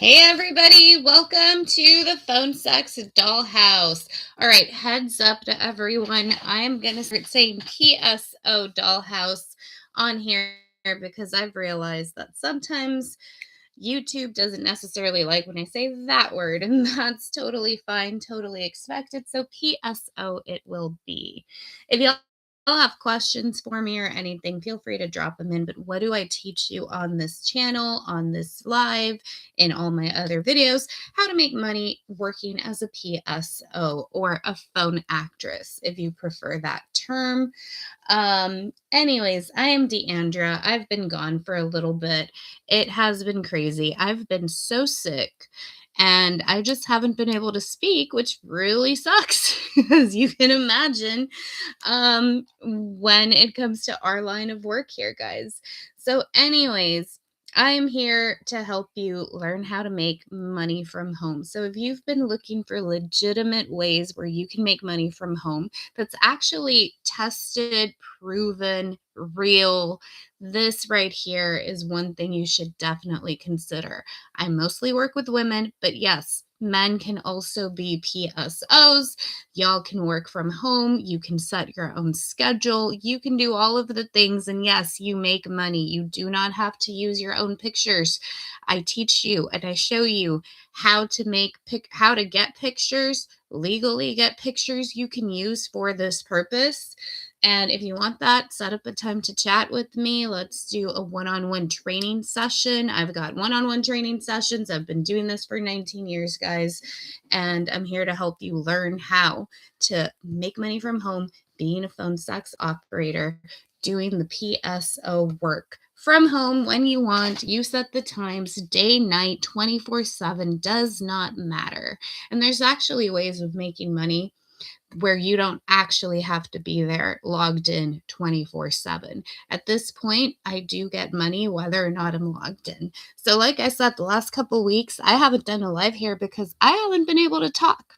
Hey everybody, welcome to the Phone Sex Dollhouse. All right, heads up to everyone. I'm going to start saying PSO Dollhouse on here because I've realized that sometimes YouTube doesn't necessarily like when I say that word, and that's totally fine, totally expected. So PSO it will be. If y'all have questions for me or anything, feel free to drop them in. But what do I teach you on this channel, on this live, in all my other videos? How to make money working as a PSO or a phone actress, if you prefer that term. Anyways, I am Deandra. I've been gone for a little bit. It has been crazy. I've been so sick and I just haven't been able to speak, which really sucks, as you can imagine, when it comes to our line of work here, guys. So, anyways, I am here to help you learn how to make money from home. So, if you've been looking for legitimate ways where you can make money from home, that's actually tested, proven, real, this right here is one thing you should definitely consider. I mostly work with women, but yes, men can also be PSOs. Y'all can work from home. You can set your own schedule. You can do all of the things. And yes, you make money. You do not have to use your own pictures. I teach you and I show you how to how to get pictures, legally get pictures you can use for this purpose. And if you want that, set up a time to chat with me. Let's do a one-on-one training session. I've got one-on-one training sessions. I've been doing this for 19 years, guys. And I'm here to help you learn how to make money from home, being a phone sex operator, doing the PSO work from home when you want. You set the times, day, night, 24/7, does not matter. And there's actually ways of making money where you don't actually have to be there logged in 24/7. At this point, I do get money whether or not I'm logged in. So like I said, the last couple weeks, I haven't done a live here because I haven't been able to talk.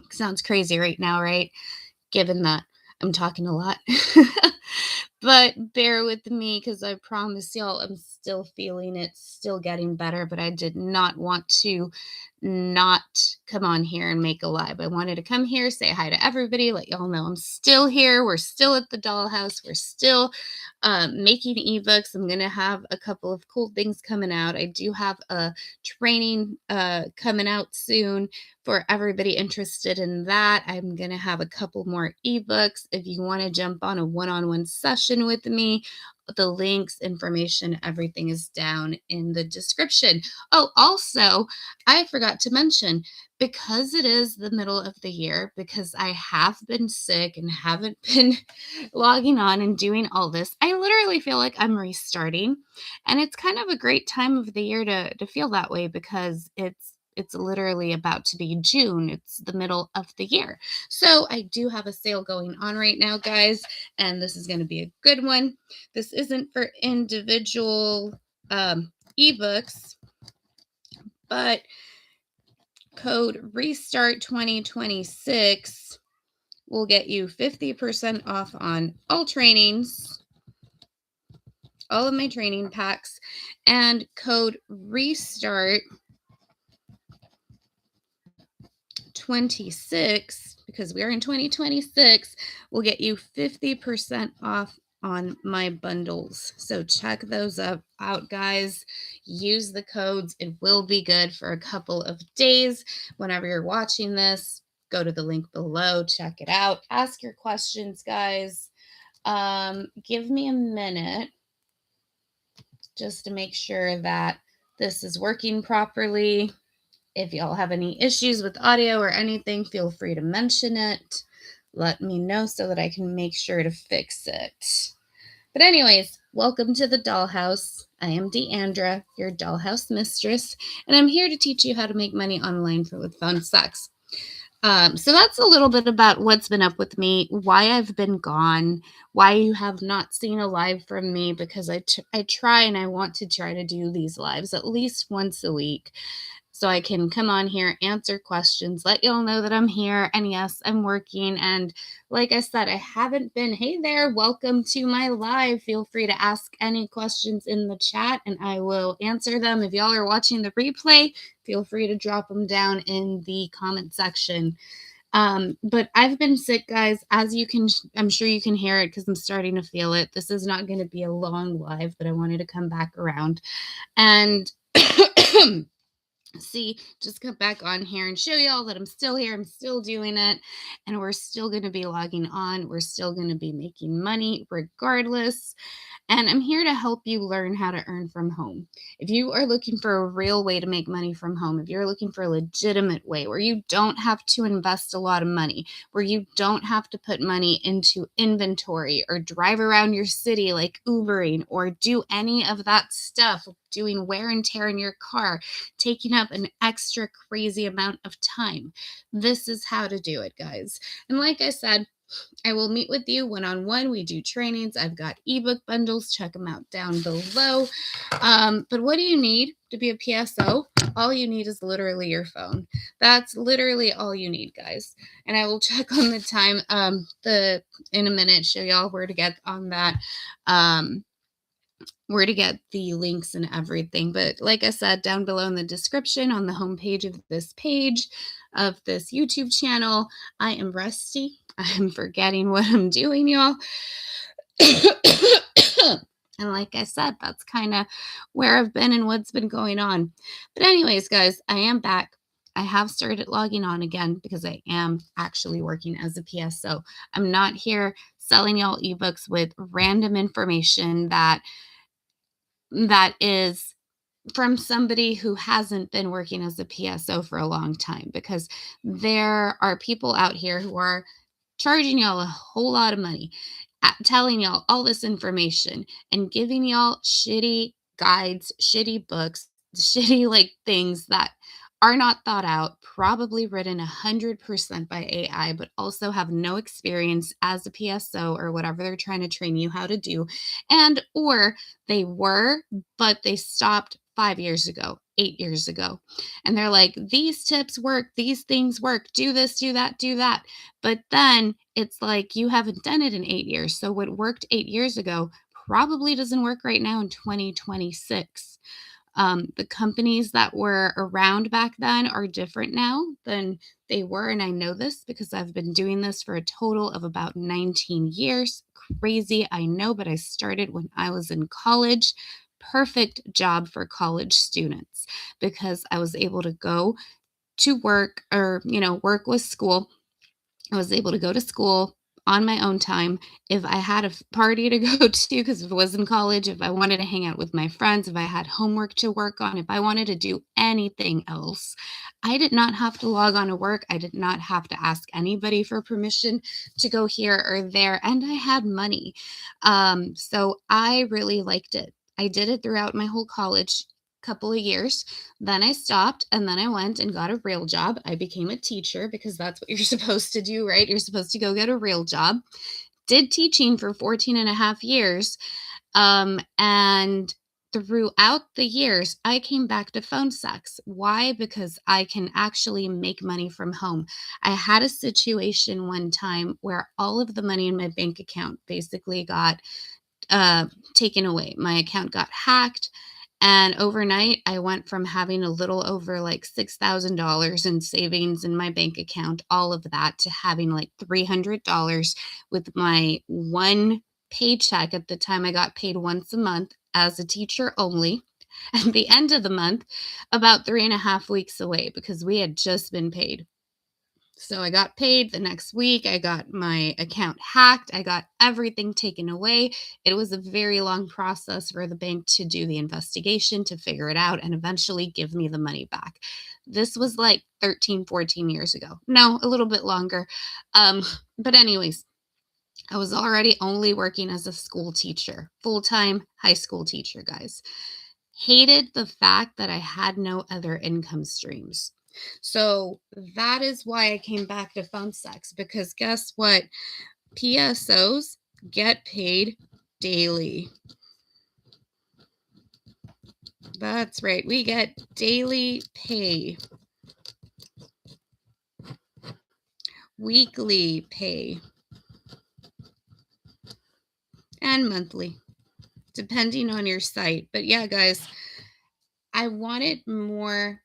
Sounds crazy right now, right? Given that I'm talking a lot. But bear with me because I promise y'all I'm still feeling it, still getting better. But I did not want to not come on here and make a live. I wanted to come here, say hi to everybody, let y'all know I'm still here. We're still at the dollhouse. We're still making ebooks. I'm going to have a couple of cool things coming out. I do have a training coming out soon for everybody interested in that. I'm going to have a couple more ebooks. If you want to jump on a one-on-one session with me, the links, information, everything is down in the description. Oh, also, I forgot to mention, because it is the middle of the year, because I have been sick and haven't been logging on and doing all this, I literally feel like I'm restarting. And it's kind of a great time of the year to feel that way because it's literally about to be June. It's the middle of the year. So I do have a sale going on right now, guys, and this is going to be a good one. This isn't for individual ebooks, but code restart 2026 will get you 50% off on all trainings, all of my training packs, and code restart 26, because we're in 2026, will get you 50% off on my bundles. So check those out, guys. Use the codes. It will be good for a couple of days. Whenever you're watching this, go to the link below, check it out, ask your questions, guys. Give me a minute just to make sure that this is working properly. If y'all have any issues with audio or anything, feel free to mention it. Let me know so that I can make sure to fix it. But anyways, welcome to the dollhouse. I am Deandra, your dollhouse mistress, and I'm here to teach you how to make money online with phone sex. So that's a little bit about what's been up with me, why I've been gone, why you have not seen a live from me, because I try and I want to try to do these lives at least once a week. so I can come on here, answer questions, let y'all know that I'm here. And yes, I'm working. And like I said, I haven't been, hey there, welcome to my live. Feel free to ask any questions in the chat and I will answer them. If y'all are watching the replay, feel free to drop them down in the comment section. But I've been sick, guys, as you can, I'm sure you can hear it because I'm starting to feel it. This is not going to be a long live, but I wanted to come back around and see, just come back on here and show y'all that I'm still here. I'm still doing it. And we're still going to be logging on. We're still going to be making money regardless. And I'm here to help you learn how to earn from home. If you are looking for a real way to make money from home, if you're looking for a legitimate way where you don't have to invest a lot of money, where you don't have to put money into inventory or drive around your city like Ubering or do any of that stuff, doing wear and tear in your car, taking up an extra crazy amount of time. This is how to do it, guys. And like I said, I will meet with you one-on-one. We do trainings. I've got ebook bundles. Check them out down below. But what do you need to be a PSO? All you need is literally your phone. That's literally all you need, guys. And I will check on the time in a minute, show y'all where to get on that. Where to get the links and everything. But like I said, down below in the description on the homepage of this page of this YouTube channel, I am rusty. I'm forgetting what I'm doing, y'all. And like I said, that's kind of where I've been and what's been going on. But anyways, guys, I am back. I have started logging on again because I am actually working as a PSO. I'm not here selling y'all ebooks with random information that is from somebody who hasn't been working as a PSO for a long time, because there are people out here who are charging y'all a whole lot of money, telling y'all all this information and giving y'all shitty guides, shitty books, shitty like things that are not thought out, probably written 100% by AI, but also have no experience as a PSO or whatever they're trying to train you how to do. And or they were, but they stopped 5 years ago, 8 years ago. And they're like, these tips work, these things work, do this, do that, do that. But then it's like, you haven't done it in 8 years. So what worked 8 years ago probably doesn't work right now in 2026. The companies that were around back then are different now than they were. And I know this because I've been doing this for a total of about 19 years. Crazy, I know, but I started when I was in college. Perfect job for college students because I was able to go to work or, work with school. I was able to go to school on my own time. If I had a party to go to, because if I was in college, if I wanted to hang out with my friends, if I had homework to work on, if I wanted to do anything else, I did not have to log on to work. I did not have to ask anybody for permission to go here or there. And I had money. So I really liked it. I did it throughout my whole college couple of years. Then I stopped and then I went and got a real job. I became a teacher because that's what you're supposed to do, right? You're supposed to go get a real job. Did teaching for 14 and a half years. And throughout the years, I came back to phone sex. Why? Because I can actually make money from home. I had a situation one time where all of the money in my bank account basically got taken away. My account got hacked. And overnight, I went from having a little over like $6,000 in savings in my bank account, all of that, to having like $300 with my one paycheck. At the time, I got paid once a month as a teacher only. At the end of the month, about 3.5 weeks away because we had just been paid. So I got paid the next week. I got my account hacked. I got everything taken away. It was a very long process for the bank to do the investigation, to figure it out, and eventually give me the money back. This was like 13, 14 years ago. No, a little bit longer. But anyways, I was already only working as a school teacher, full-time high school teacher, guys. Hated the fact that I had no other income streams. So that is why I came back to phone sex, because guess what? PSOs get paid daily. That's right. We get daily pay, weekly pay, and monthly, depending on your site. But yeah, guys, I wanted more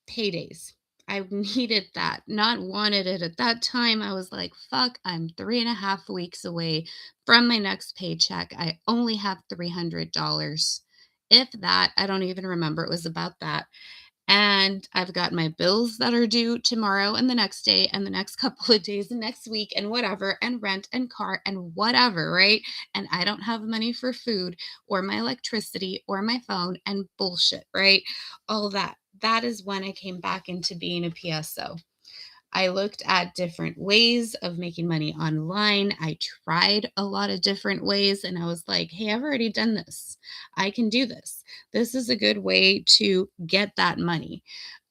paydays. I needed that, not wanted it. At that time, I was like, fuck, I'm 3.5 weeks away from my next paycheck. I only have $300. If that, I don't even remember. It was about that. And I've got my bills that are due tomorrow and the next day and the next couple of days and next week and whatever, and rent and car and whatever, right? And I don't have money for food or my electricity or my phone and bullshit, right? All that. That is when I came back into being a PSO. I looked at different ways of making money online. I tried a lot of different ways and I was like, hey, I've already done this. I can do this. This is a good way to get that money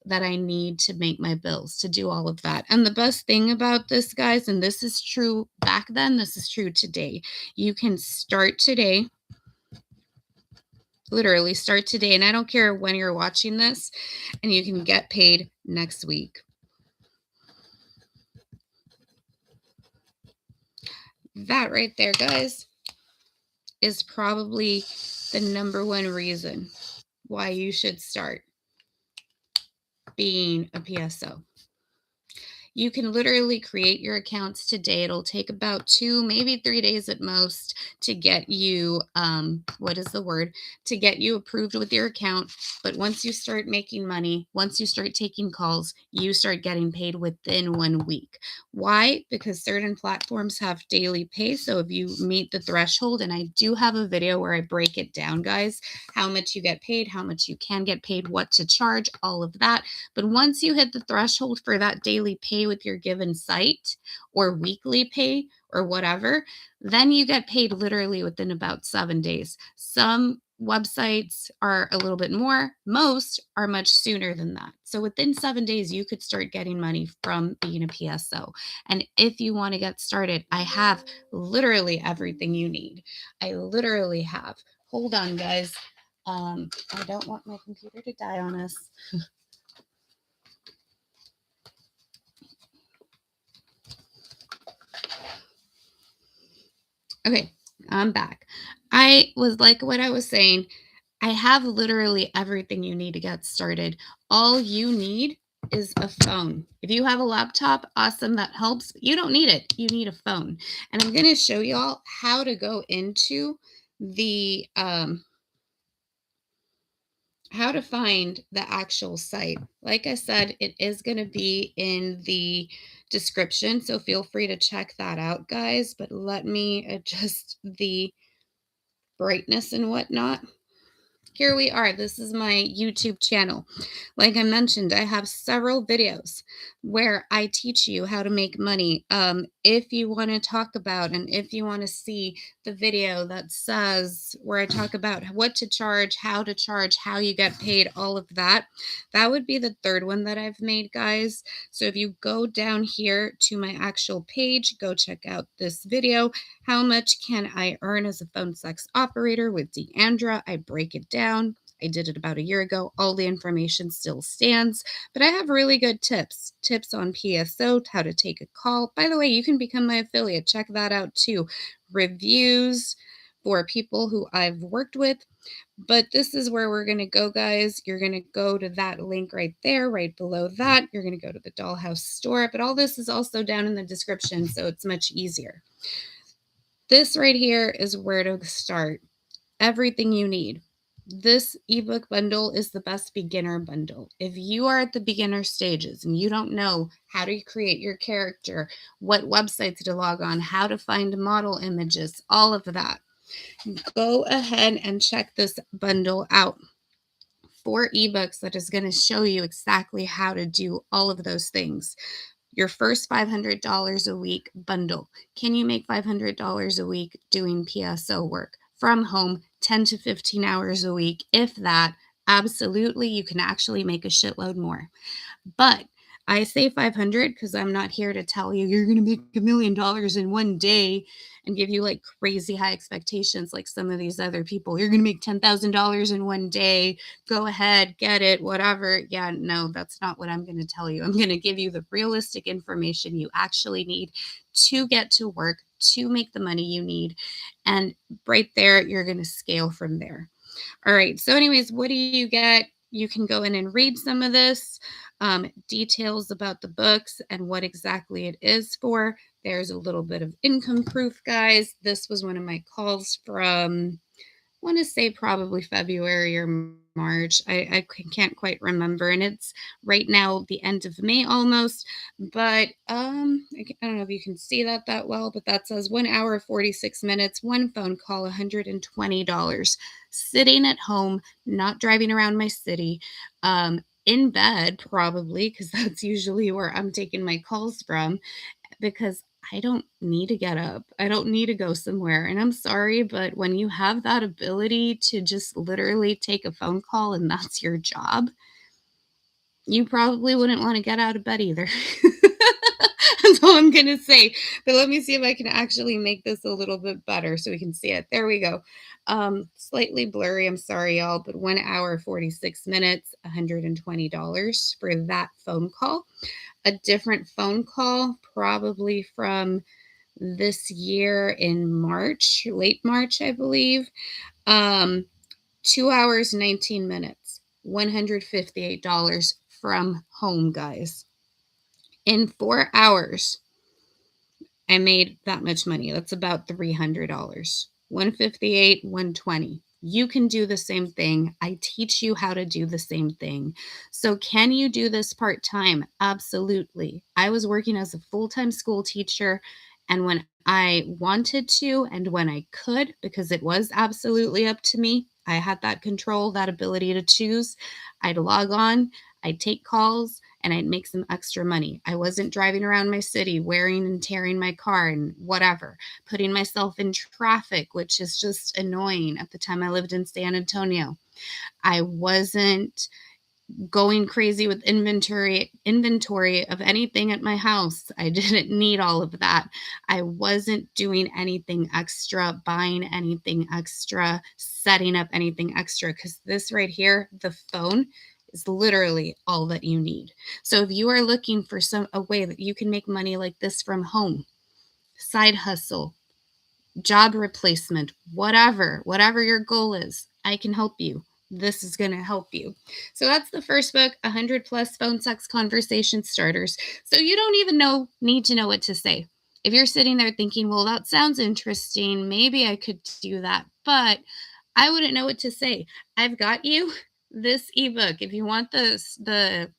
that I need to make my bills, to do all of that. And the best thing about this, guys, and this is true back then, this is true today. You can start today, literally start today. And I don't care when you're watching this, and you can get paid next week. That right there, guys, is probably the number one reason why you should start being a PSO. You can literally create your accounts today. It'll take about 2, maybe 3 days at most to get you, what is the word? To get you approved with your account. But once you start making money, once you start taking calls, you start getting paid within 1 week. Why? Because certain platforms have daily pay. So if you meet the threshold, and I do have a video where I break it down, guys, how much you get paid, how much you can get paid, what to charge, all of that. But once you hit the threshold for that daily pay with your given site or weekly pay or whatever, then you get paid literally within about 7 days. Some websites are a little bit more, most are much sooner than that. So within 7 days, you could start getting money from being a PSO. And if you want to get started, I have literally everything you need. I literally have. Hold on, guys. I don't want my computer to die on us. Okay, I'm back. I was like what I was saying. I have literally everything you need to get started. All you need is a phone. If you have a laptop, awesome, that helps. You don't need it. You need a phone. And I'm going to show y'all how to go into the how to find the actual site. Like I said, it is going to be in the description, so feel free to check that out, guys. But let me adjust the brightness and whatnot. Here we are. This is my YouTube channel. Like I mentioned, I have several videos where I teach you how to make money. If you want to talk about, and if you want to see the video that says where I talk about what to charge, how you get paid, all of that, that would be the third one that I've made, guys. So if you go down here to my actual page, go check out this video. How much can I earn as a phone sex operator with Deandra? I break it down. I did it about a year ago. All the information still stands, but I have really good tips. Tips on PSO, how to take a call. By the way, you can become my affiliate. Check that out too. Reviews for people who I've worked with. But this is where we're going to go, guys. You're going to go to that link right there, right below that. You're going to go to the Dollhouse Store. But all this is also down in the description, so it's much easier. This right here is where to start. Everything you need. This ebook bundle is the best beginner bundle. If you are at the beginner stages and you don't know how to create your character, what websites to log on, how to find model images, all of that, go ahead and check this bundle out. 4 ebooks that is going to show you exactly how to do all of those things. Your first $500 a week bundle. Can you make $500 a week doing PSO work from home, 10 to 15 hours a week? If that, absolutely, you can actually make a shitload more. But I say 500 because I'm not here to tell you you're going to make $1 million in one day and give you like crazy high expectations like some of these other people. You're going to make $10,000 in one day. Go ahead, get it, whatever. Yeah, no, that's not what I'm going to tell you. I'm going to give you the realistic information you actually need to get to work, to make the money you need. And right there, you're going to scale from there. All right. So, anyways, what do you get? You can go in and read some of this, details about the books and what exactly it is for. There's a little bit of income proof, guys. This was one of my calls from, want to say probably February or March. Can't quite remember. And it's right now the end of May almost. But I don't know if you can see that well, but that says 1 hour, 46 minutes, one phone call, $120. Sitting at home, not driving around my city, in bed probably, because that's usually where I'm taking my calls from, because I don't need to get up. I don't need to go somewhere. And I'm sorry, but when you have that ability to just literally take a phone call and that's your job, you probably wouldn't want to get out of bed either. That's all I'm going to say. But let me see if I can actually make this a little bit better so we can see it. There we go. Slightly blurry. I'm sorry, y'all, but 1 hour, 46 minutes, $120 for that phone call. A different phone call, probably from this year in March, late March, I believe. 2 hours, 19 minutes, $158 from home, guys. In 4 hours, I made that much money. That's about $300. 158, 120. You can do the same thing. I teach you how to do the same thing. So can you do this part-time? Absolutely. I was working as a full-time school teacher, and when I wanted to and when I could, because it was absolutely up to me, I had that control, that ability to choose. I'd log on, I'd take calls, and I'd make some extra money. I wasn't driving around my city wearing and tearing my car and whatever, putting myself in traffic, which is just annoying. At the time I lived in San Antonio, I wasn't going crazy with inventory of anything at my house. I didn't need all of that. I wasn't doing anything extra, buying anything extra, setting up anything extra, because this right here, the phone, is literally all that you need. So if you are looking for a way that you can make money like this from home, side hustle, job replacement, whatever your goal is, I can help you. This is going to help you. So that's the first book, 100 plus phone sex conversation starters. So you don't even need to know what to say. If you're sitting there thinking, well, that sounds interesting, maybe I could do that, but I wouldn't know what to say. I've got you this ebook. If you want the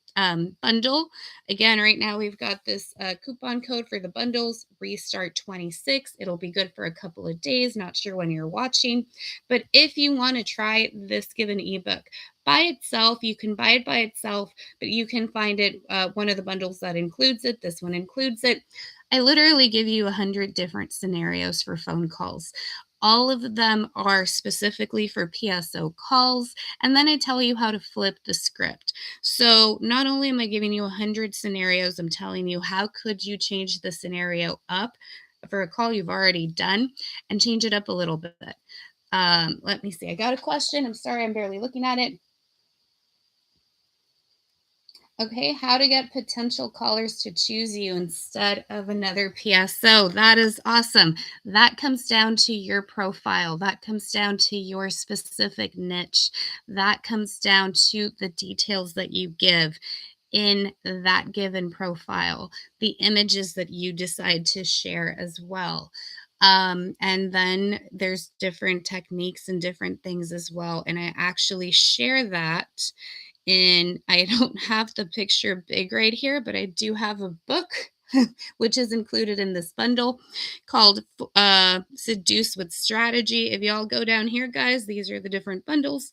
bundle, again, right now we've got this coupon code for the bundles, Restart 26. It'll be good for a couple of days. Not sure when you're watching, but if you want to try this given ebook by itself, you can buy it by itself, but you can find it one of the bundles that includes it. This one includes it. I literally give you 100 different scenarios for phone calls. All of them are specifically for PSO calls, and then I tell you how to flip the script. So not only am I giving you 100 scenarios, I'm telling you how could you change the scenario up for a call you've already done and change it up a little bit. Let me see. I got a question. I'm sorry, I'm barely looking at it. Okay, how to get potential callers to choose you instead of another PSO. That is awesome. That comes down to your profile. That comes down to your specific niche. That comes down to the details that you give in that given profile, the images that you decide to share as well. And then there's different techniques and different things as well. And I actually share that in, I don't have the picture big right here, but I do have a book which is included in this bundle called Seduce with Strategy. If y'all go down here, guys, these are the different bundles.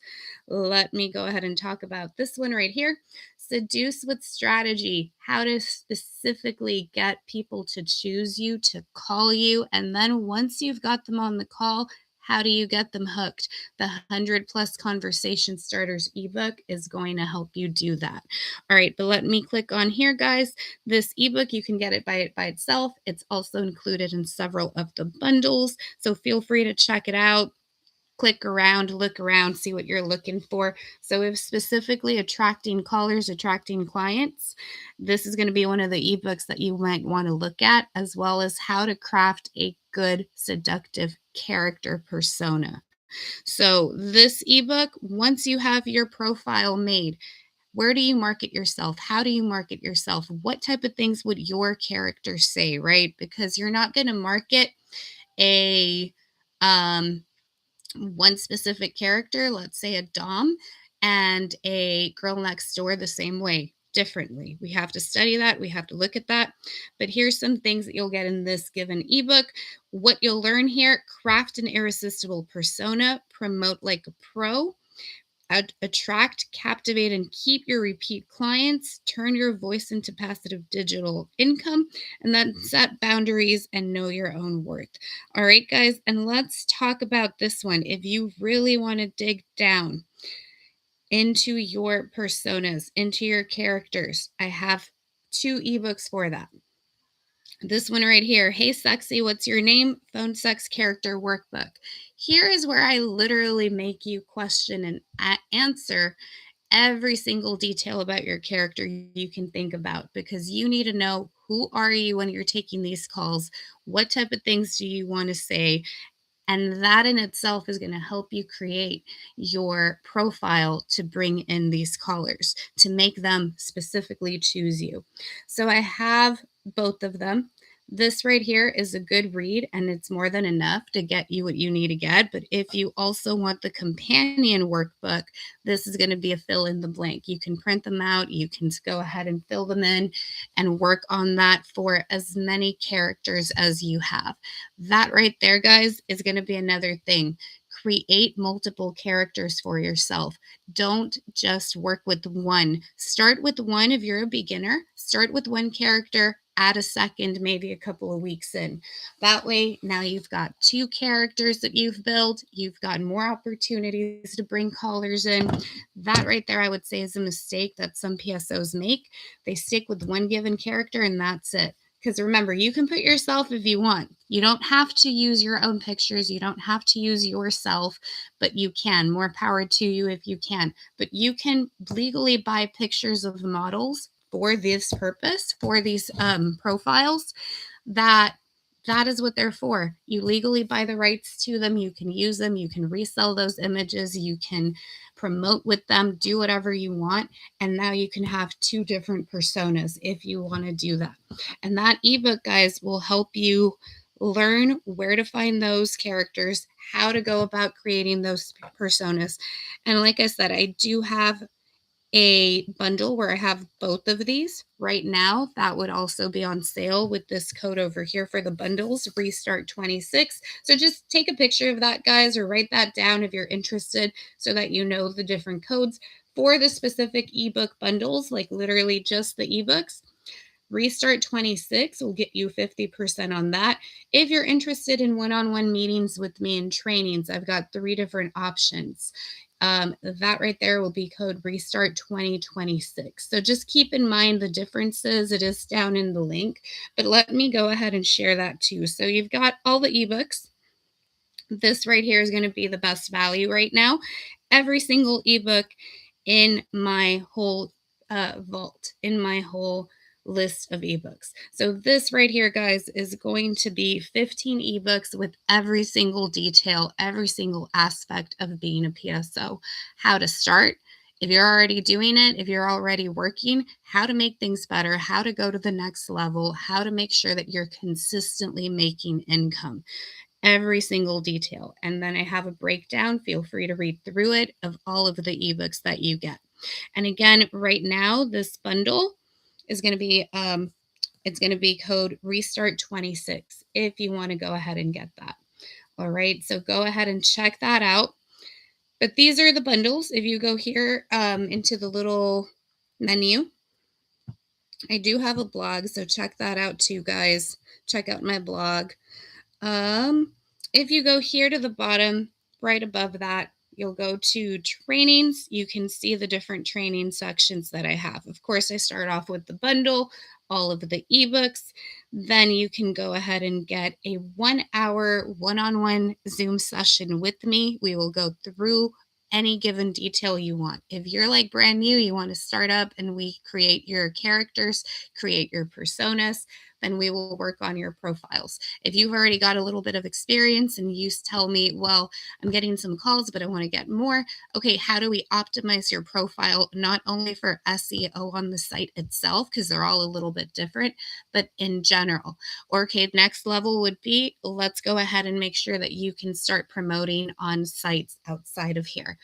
Let me go ahead and talk about this one right here. Seduce with Strategy, how to specifically get people to choose you, to call you. And then once you've got them on the call, How do you get them hooked? The 100 plus conversation starters ebook is going to help you do that. All right, but let me click on here, guys. This ebook, you can get it by itself. It's also included in several of the bundles. So feel free to check it out. Click around, look around, see what you're looking for. So if specifically attracting callers, attracting clients, this is going to be one of the ebooks that you might want to look at, as well as how to craft a good seductive character persona. So this ebook, once you have your profile made, where do you market yourself? How do you market yourself? What type of things would your character say, right? Because you're not going to market a one specific character, let's say a Dom, and a girl next door the same way, differently. We have to study that. We have to look at that. But here's some things that you'll get in this given ebook. What you'll learn here: craft an irresistible persona, promote like a pro, attract, captivate, and keep your repeat clients, turn your voice into passive digital income, and then set boundaries and know your own worth. All right, guys, and let's talk about this one. If you really want to dig down into your personas, into your characters, I have 2 ebooks for that. This one right here, Hey Sexy, What's Your Name? Phone Sex Character Workbook. Here is where I literally make you question and answer every single detail about your character you can think about, because you need to know, who are you when you're taking these calls? What type of things do you want to say? And that in itself is going to help you create your profile to bring in these callers, to make them specifically choose you. So I have both of them. This right here is a good read, and it's more than enough to get you what you need to get. But if you also want the companion workbook, this is going to be a fill in the blank. You can print them out. You can go ahead and fill them in and work on that for as many characters as you have. That right there, guys, is going to be another thing. Create multiple characters for yourself. Don't just work with one. Start with one if you're a beginner. Start with one character, add a second, maybe a couple of weeks in. That way, now you've got 2 characters that you've built. You've got more opportunities to bring callers in. That right there, I would say, is a mistake that some PSOs make. They stick with one given character and that's it. Because remember, you can put yourself if you want. You don't have to use your own pictures. You don't have to use yourself, but you can. More power to you if you can. But you can legally buy pictures of models for this purpose, for these profiles. That is what they're for. You legally buy the rights to them. You can use them. You can resell those images. You can promote with them, do whatever you want. And now you can have 2 different personas if you want to do that. And that ebook, guys, will help you learn where to find those characters, how to go about creating those personas. And like I said, I do have a bundle where I have both of these right now. That would also be on sale with this code over here for the bundles, Restart 26. So just take a picture of that, guys, or write that down if you're interested, so that you know the different codes for the specific ebook bundles, like literally just the ebooks. Restart 26 will get you 50% on that. If you're interested in one-on-one meetings with me and trainings, I've got 3 different options. That right there will be code Restart 2026. So just keep in mind the differences. It is down in the link, but let me go ahead and share that too. So you've got all the ebooks. This right here is going to be the best value right now. Every single ebook in my whole vault, in my whole list of ebooks. So this right here, guys, is going to be 15 ebooks with every single detail, every single aspect of being a PSO. How to start, if you're already doing it, if you're already working, how to make things better, how to go to the next level, how to make sure that you're consistently making income. Every single detail. And then I have a breakdown. Feel free to read through it, of all of the ebooks that you get. And again, right now, this bundle is going to be it's going to be code Restart 26 if you want to go ahead and get that. All right, so go ahead and check that out. But these are the bundles. If you go here into the little menu, I do have a blog, so check that out too, guys. Check out my blog. if you go here to the bottom, right above that, you'll go to trainings. You can see the different training sections that I have. Of course, I start off with the bundle, all of the ebooks. Then you can go ahead and get a 1-hour one-on-one Zoom session with me. We will go through any given detail you want. If you're like brand new, you want to start up and we create your characters, create your personas, then we will work on your profiles. If you've already got a little bit of experience and you tell me, well, I'm getting some calls, but I want to get more. Okay, how do we optimize your profile, not only for SEO on the site itself, because they're all a little bit different, but in general. Or, okay, next level would be, let's go ahead and make sure that you can start promoting on sites outside of here,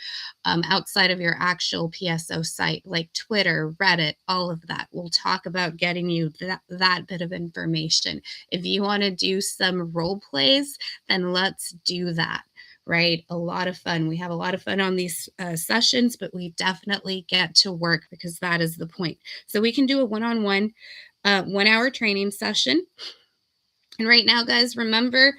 outside of your actual PSO site, like Twitter, Reddit, all of that. We'll talk about getting you that bit of information. If you want to do some role plays, then let's do that. Right? A lot of fun. We have a lot of fun on these sessions, but we definitely get to work because that is the point. So we can do a one-on-one 1-hour training session. And right now, guys, remember,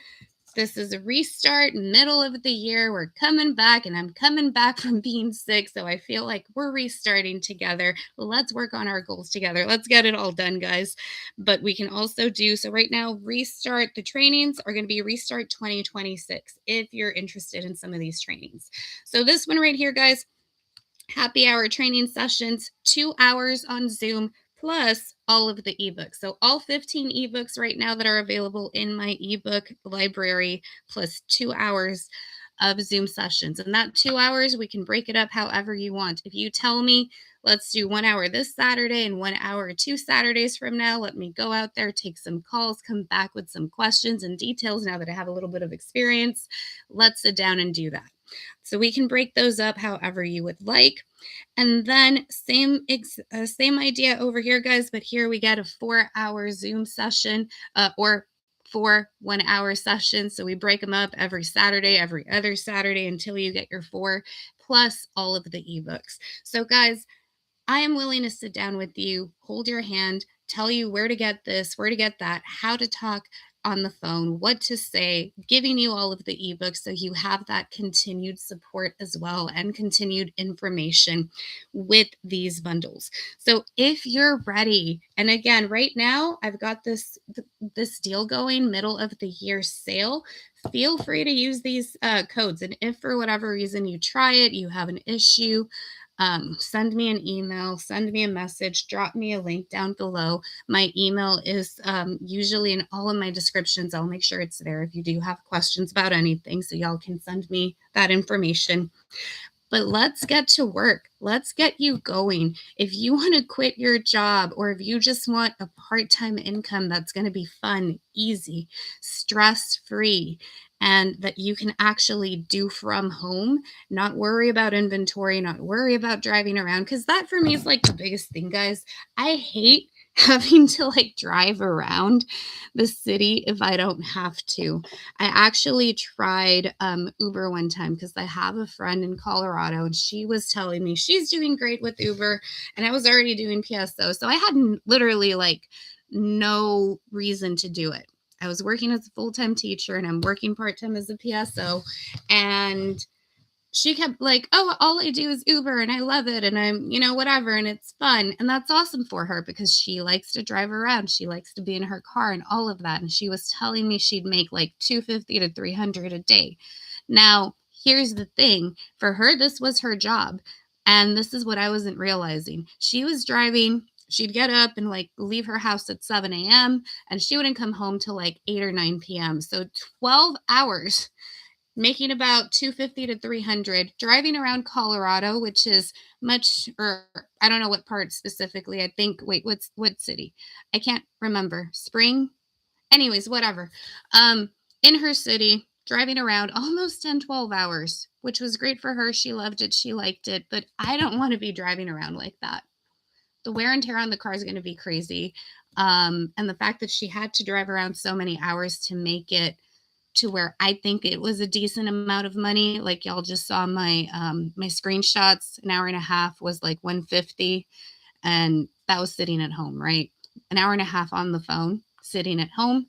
this is a restart, middle of the year. We're coming back, and I'm coming back from being sick. So I feel like we're restarting together. Let's work on our goals together. Let's get it all done, guys. But we can also do, so right now, restart, the trainings are going to be Restart 2026 if you're interested in some of these trainings. So this one right here, guys, happy hour training sessions, 2 hours on Zoom, plus all of the ebooks. So all 15 ebooks right now that are available in my ebook library, plus 2 hours of Zoom sessions. And that 2 hours, we can break it up however you want. If you tell me, let's do 1 hour this Saturday and 1 hour 2 Saturdays from now, let me go out there, take some calls, come back with some questions and details now that I have a little bit of experience. Let's sit down and do that. So we can break those up however you would like. And then same idea over here, guys, but here we get a 4-hour Zoom session or 4 1-hour sessions. So we break them up every Saturday, every other Saturday until you get your 4, plus all of the ebooks. So guys, I am willing to sit down with you, hold your hand, tell you where to get this, where to get that, how to talk on the phone, what to say, giving you all of the ebooks so you have that continued support as well and continued information with these bundles. So if you're ready, and again, right now I've got this deal going, middle of the year sale. Feel free to use these codes. And if for whatever reason you try it, you have an issue, send me an email, send me a message, drop me a link down below. My email is usually in all of my descriptions. I'll make sure it's there if you do have questions about anything, so y'all can send me that information. But let's get to work. Let's get you going. If you want to quit your job, or if you just want a part-time income that's going to be fun, easy, stress-free, and that you can actually do from home, not worry about inventory, not worry about driving around, because that for me is like the biggest thing, guys. I hate having to like drive around the city if I don't have to. I actually tried Uber one time because I have a friend in Colorado and she was telling me she's doing great with Uber and I was already doing PSO. So I had literally like no reason to do it. I was working as a full-time teacher and I'm working part-time as a PSO, and she kept like, oh, all I do is Uber and I love it and I'm, whatever, and it's fun. And that's awesome for her because she likes to drive around. She likes to be in her car and all of that. And she was telling me she'd make like 250 to 300 a day. Now, here's the thing. For her, this was her job. And this is what I wasn't realizing. She was driving. She'd get up and like leave her house at 7 a.m. and she wouldn't come home till like 8 or 9 p.m. So 12 hours making about 250 to 300, driving around Colorado, which is much, or I don't know what part specifically. I think, wait, what city? I can't remember. Spring? Anyways, whatever. In her city, driving around almost 10, 12 hours, which was great for her. She loved it. She liked it. But I don't want to be driving around like that. The wear and tear on the car is going to be crazy. And the fact that she had to drive around so many hours to make it to where I think it was a decent amount of money. Like y'all just saw my my screenshots, an hour and a half was like 150, and that was sitting at home, right? An hour and a half on the phone, sitting at home,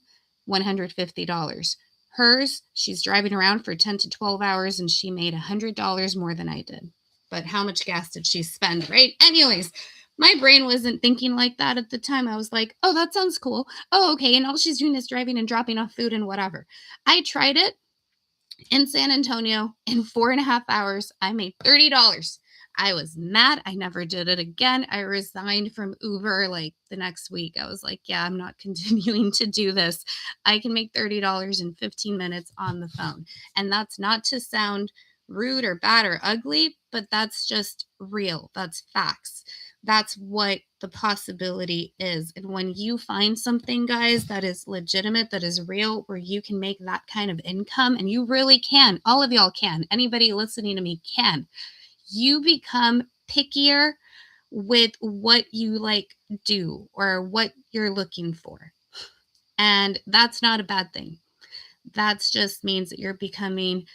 $150. Hers, she's driving around for 10 to 12 hours and she made $100 more than I did. But how much gas did she spend, right? Anyways, my brain wasn't thinking like that at the time. I was like, oh, that sounds cool. Oh, okay. And all she's doing is driving and dropping off food and whatever. I tried it in San Antonio in 4.5 hours. I made $30. I was mad. I never did it again. I resigned from Uber like the next week. I was like, yeah, I'm not continuing to do this. I can make $30 in 15 minutes on the phone. And that's not to sound rude or bad or ugly, but that's just real. That's facts. That's what the possibility is. And when you find something, guys, that is legitimate, that is real, where you can make that kind of income, and you really can, all of y'all can, anybody listening to me can, you become pickier with what you like do or what you're looking for. And that's not a bad thing. That just means that you're becoming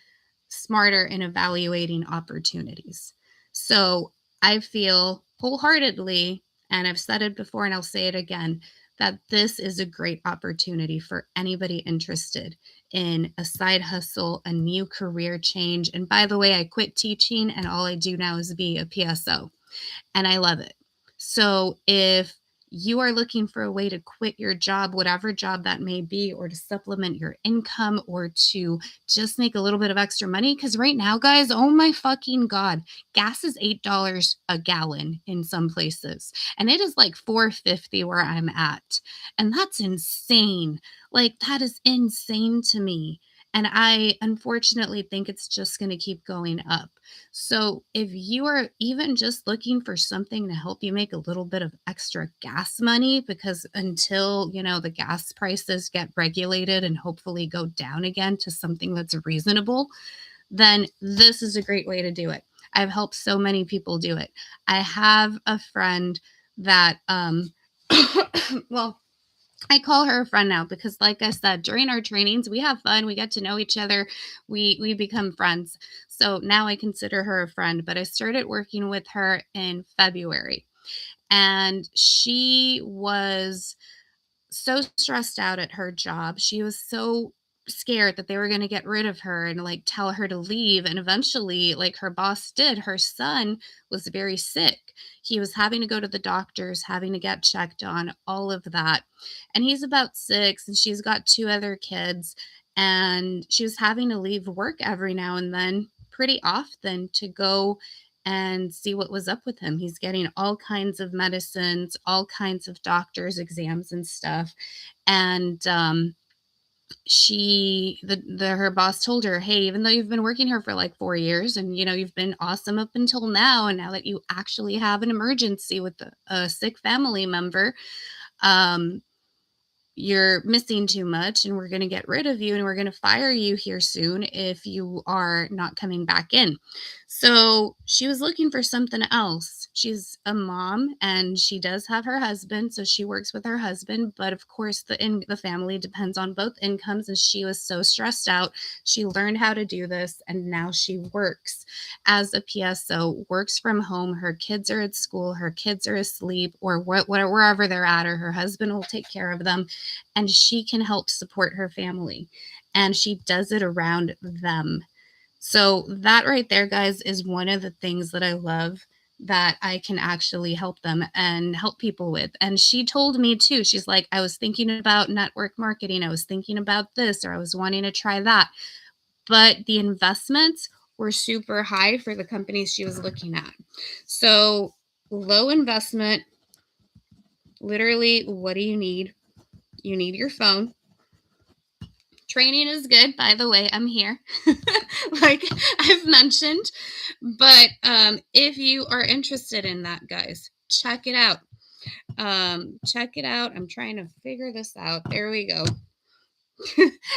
smarter in evaluating opportunities. So I feel wholeheartedly, and I've said it before and I'll say it again, that this is a great opportunity for anybody interested in a side hustle, a new career change. And by the way, I quit teaching and all I do now is be a PSO, and I love it. So if you are looking for a way to quit your job, whatever job that may be, or to supplement your income or to just make a little bit of extra money. Because right now, guys, oh my fucking God, gas is $8 a gallon in some places. And it is like $4.50 where I'm at. And that's insane. Like, that is insane to me. And I unfortunately think it's just going to keep going up. So if you are even just looking for something to help you make a little bit of extra gas money, because until, the gas prices get regulated and hopefully go down again to something that's reasonable, then this is a great way to do it. I've helped so many people do it. I have a friend that, well, I call her a friend now because, like I said, during our trainings, we have fun. We get to know each other. We become friends. So now I consider her a friend. But I started working with her in February, and she was so stressed out at her job. She was so scared that they were going to get rid of her and like tell her to leave. And eventually, like her boss did, her son was very sick. He was having to go to the doctors, having to get checked on, all of that. And he's about 6, and she's got 2 other kids. And she was having to leave work every now and then, pretty often, to go and see what was up with him. He's getting all kinds of medicines, all kinds of doctors' exams and stuff. And her boss told her, hey, even though you've been working here for like 4 years and you've been awesome up until now, and now that you actually have an emergency with a sick family member, you're missing too much, and we're going to get rid of you, and we're going to fire you here soon if you are not coming back in. So she was looking for something else. She's a mom, and she does have her husband, so she works with her husband. But of course, the family depends on both incomes, and she was so stressed out. She learned how to do this, and now she works as a PSO, works from home. Her kids are at school, her kids are asleep, or wherever they're at, or her husband will take care of them, and she can help support her family. And she does it around them. So that right there, guys, is one of the things that I love, that I can actually help them and help people with. And she told me too, she's like, I was thinking about network marketing. I was thinking about this, or I was wanting to try that. But the investments were super high for the companies she was looking at. So low investment, literally, what do you need? You need your phone. Training is good, by the way. I'm here, like I've mentioned. But if you are interested in that, guys, check it out. Check it out. I'm trying to figure this out. There we go.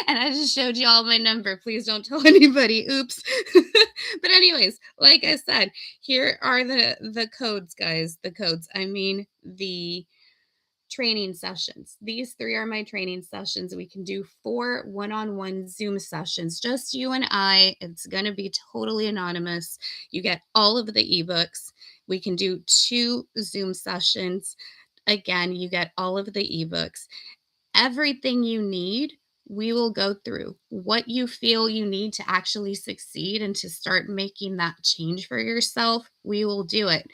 And I just showed you all my number. Please don't tell anybody. Oops. But anyways, like I said, here are the codes, guys. The codes. I mean, the training sessions. These 3 are my training sessions. We can do 4 one-on-one Zoom sessions, just you and I. It's going to be totally anonymous. You get all of the ebooks. We can do 2 Zoom sessions. Again, you get all of the ebooks. Everything you need we will go through what you feel you need to actually succeed and to start making that change for yourself. We will do it.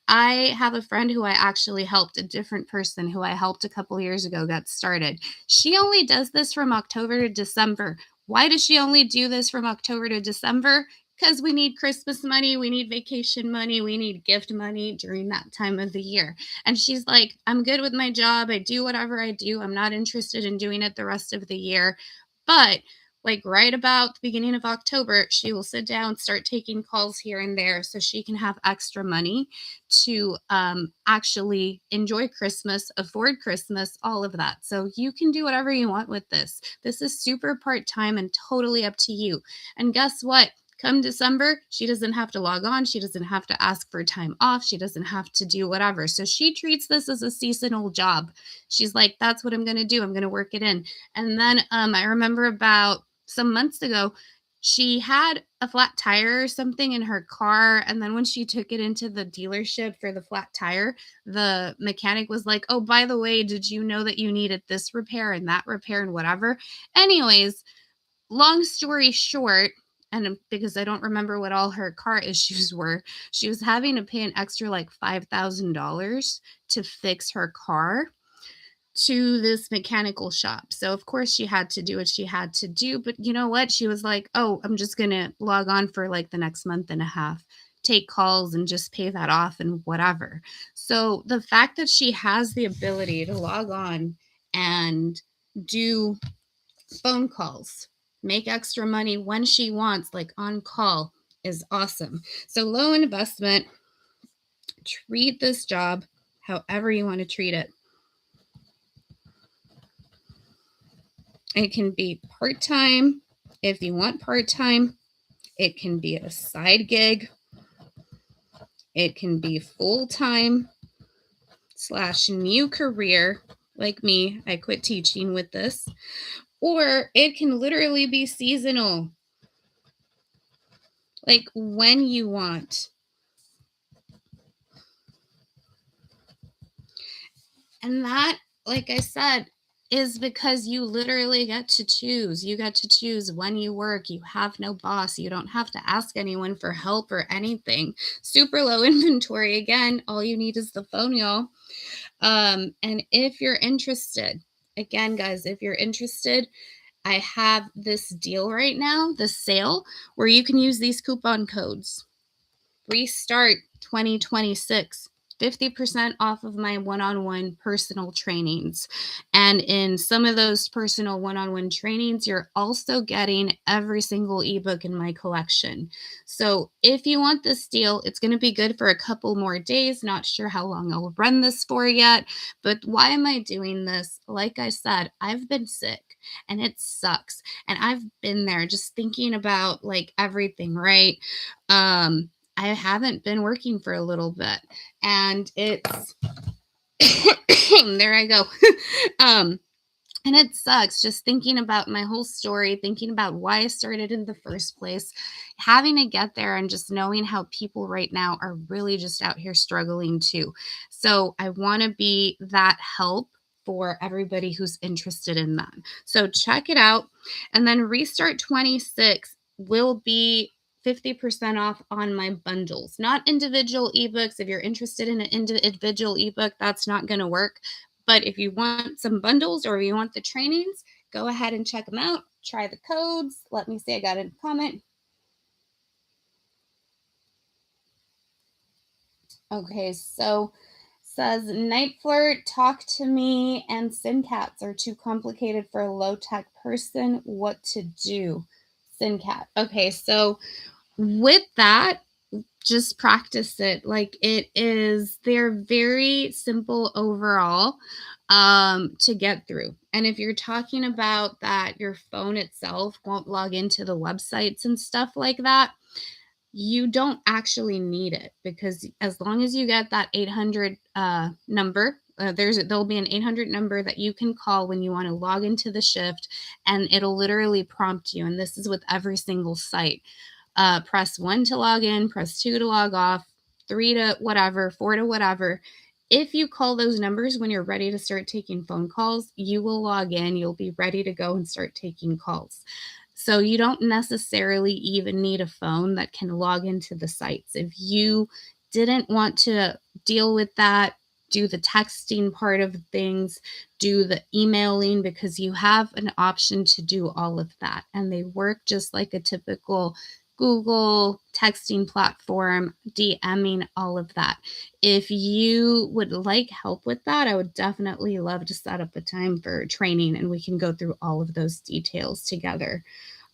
I have a friend who I actually helped, a different person who I helped a couple years ago get started. She only does this from October to December. Why does she only do this from October to December? Because we need Christmas money, we need vacation money, we need gift money during that time of the year. And she's like, I'm good with my job. I do whatever I do. I'm not interested in doing it the rest of the year. But like right about the beginning of October, she will sit down, start taking calls here and there so she can have extra money to actually enjoy Christmas, afford Christmas, all of that. So you can do whatever you want with this. This is super part-time and totally up to you. And guess what? Come December, she doesn't have to log on. She doesn't have to ask for time off. She doesn't have to do whatever. So she treats this as a seasonal job. She's like, that's what I'm going to do. I'm going to work it in. And then I remember about some months ago, she had a flat tire or something in her car. And then when she took it into the dealership for the flat tire, the mechanic was like, oh, by the way, did you know that you needed this repair and that repair and whatever? Anyways, long story short, and because I don't remember what all her car issues were, she was having to pay an extra like $5,000 to fix her car to this mechanical shop. So of course she had to do what she had to do, but you know what? She was like, "Oh, I'm just going to log on for like the next month and a half, take calls and just pay that off and whatever." So the fact that she has the ability to log on and do phone calls, make extra money when she wants, like on call, is awesome. So low investment, treat this job however you want to treat it. It can be part-time if you want part-time. It can be a side gig. It can be full-time / new career. Like me, I quit teaching with this. Or it can literally be seasonal, like when you want. And that, like I said, is because you literally get to choose. You get to choose when you work. You have no boss. You don't have to ask anyone for help or anything. Super low inventory. Again, all you need is the phone, y'all. And if you're interested, again, guys, if you're interested, I have this deal right now, the sale, where you can use these coupon codes. Restart 2026. 50% off of my one-on-one personal trainings. And in some of those personal one-on-one trainings, you're also getting every single ebook in my collection. So if you want this deal, it's going to be good for a couple more days. Not sure how long I'll run this for yet, but why am I doing this? Like I said, I've been sick and it sucks. And I've been there just thinking about like everything, right? I haven't been working for a little bit and it's there I go. And it sucks just thinking about my whole story, thinking about why I started in the first place, having to get there and just knowing how people right now are really just out here struggling too. So I want to be that help for everybody who's interested in that. So check it out. And then Restart 26 will be 50% off on my bundles, not individual ebooks. If you're interested in an individual ebook, that's not going to work. But if you want some bundles or you want the trainings, go ahead and check them out. Try the codes. Let me see. I got a comment. Okay, so says Night Flirt, Talk to Me, and SynCats are too complicated for a low-tech person. What to do? SynCat. Okay, so with that, just practice it. Like they're very simple overall to get through. And if you're talking about that your phone itself won't log into the websites and stuff like that, you don't actually need it, because as long as you get that 800 number, there'll be an 800 number that you can call when you want to log into the shift, and it'll literally prompt you. And this is with every single site. Press 1 to log in, press 2 to log off, 3 to whatever, 4 to whatever. If you call those numbers when you're ready to start taking phone calls, you will log in, you'll be ready to go and start taking calls. So you don't necessarily even need a phone that can log into the sites. If you didn't want to deal with that, do the texting part of things, do the emailing, because you have an option to do all of that. And they work just like a typical Google texting platform, DMing, all of that. If you would like help with that, I would definitely love to set up a time for training and we can go through all of those details together.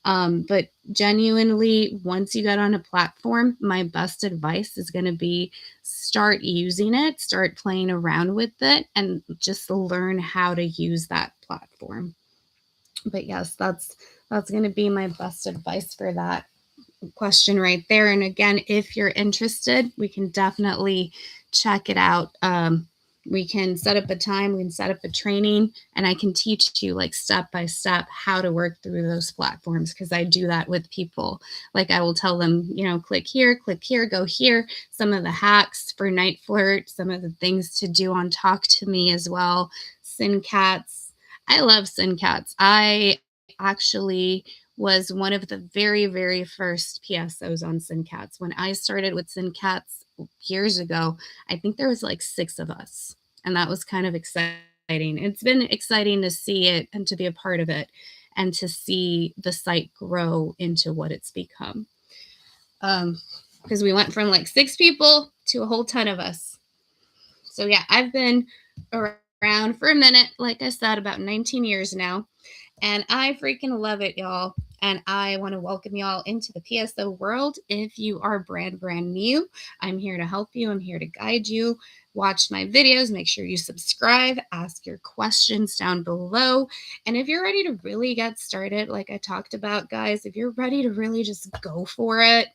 But genuinely, once you get on a platform, my best advice is going to be start using it, start playing around with it, and just learn how to use that platform. But yes, that's going to be my best advice for that question right there. And again, if you're interested, we can definitely check it out. We can set up a time, we can set up a training, and I can teach you like step by step how to work through those platforms because I do that with people. Like I will tell them, click here, go here, some of the hacks for Night Flirt, some of the things to do on Talk to Me as well. SynCats. I love SynCats. I actually was one of the very, very first PSOs on SynCats. When I started with SynCats years ago, I think there was like 6 of us, and that was kind of exciting. It's been exciting to see it and to be a part of it and to see the site grow into what it's become. Because we went from like 6 people to a whole ton of us. So yeah, I've been around for a minute, like I said, about 19 years now. And I freaking love it, y'all. And I want to welcome y'all into the PSO world. If you are brand new, I'm here to help you. I'm here to guide you. Watch my videos. Make sure you subscribe. Ask your questions down below. And if you're ready to really get started, like I talked about, guys, if you're ready to really just go for it,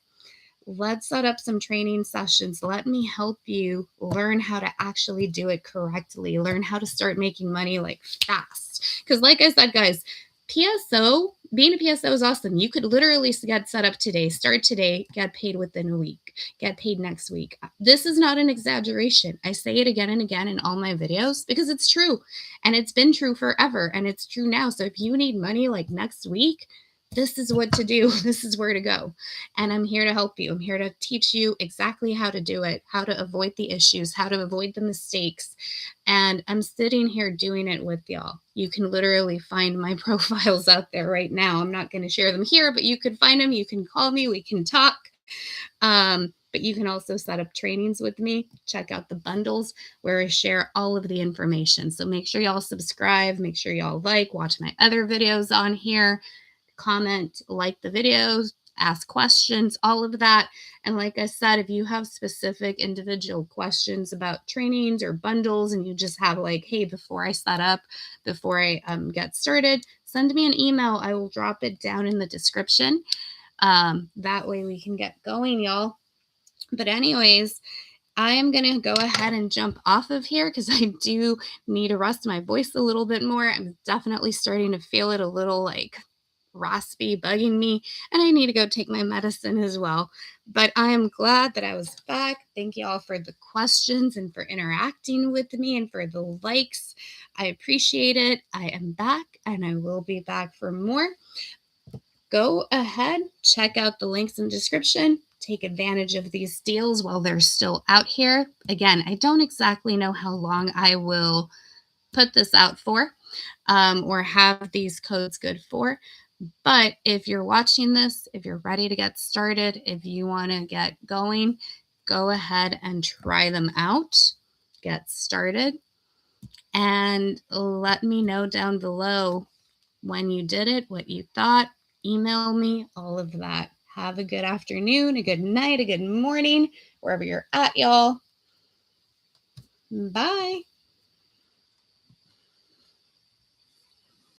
let's set up some training sessions. Let me help you learn how to actually do it correctly. Learn how to start making money like fast. Because like I said, guys, being a PSO is awesome. You could literally get set up today, start today, get paid within a week, get paid next week. This is not an exaggeration. I say it again and again in all my videos because it's true. And it's been true forever. And it's true now. So if you need money like next week, this is what to do. This is where to go. And I'm here to help you. I'm here to teach you exactly how to do it, how to avoid the issues, how to avoid the mistakes. And I'm sitting here doing it with y'all. You can literally find my profiles out there right now. I'm not going to share them here, but you can find them. You can call me. We can talk. But you can also set up trainings with me. Check out the bundles where I share all of the information. So make sure y'all subscribe. Make sure y'all watch my other videos on here. Comment, like the videos, ask questions, all of that. And like I said, if you have specific individual questions about trainings or bundles and you just have like, hey, before I get started, send me an email. I will drop it down in the description. That way we can get going, y'all. But anyways, I am going to go ahead and jump off of here because I do need to rest my voice a little bit more. I'm definitely starting to feel it a little like raspy, bugging me, and I need to go take my medicine as well. But I am glad that I was back. Thank you all for the questions and for interacting with me and for the likes. I appreciate it. I am back and I will be back for more. Go ahead, check out the links in the description. Take advantage of these deals while they're still out here. Again, I don't exactly know how long I will put this out for or have these codes good for. But if you're watching this, if you're ready to get started, if you want to get going, go ahead and try them out. Get started. And let me know down below when you did it, what you thought. Email me, all of that. Have a good afternoon, a good night, a good morning, wherever you're at, y'all. Bye.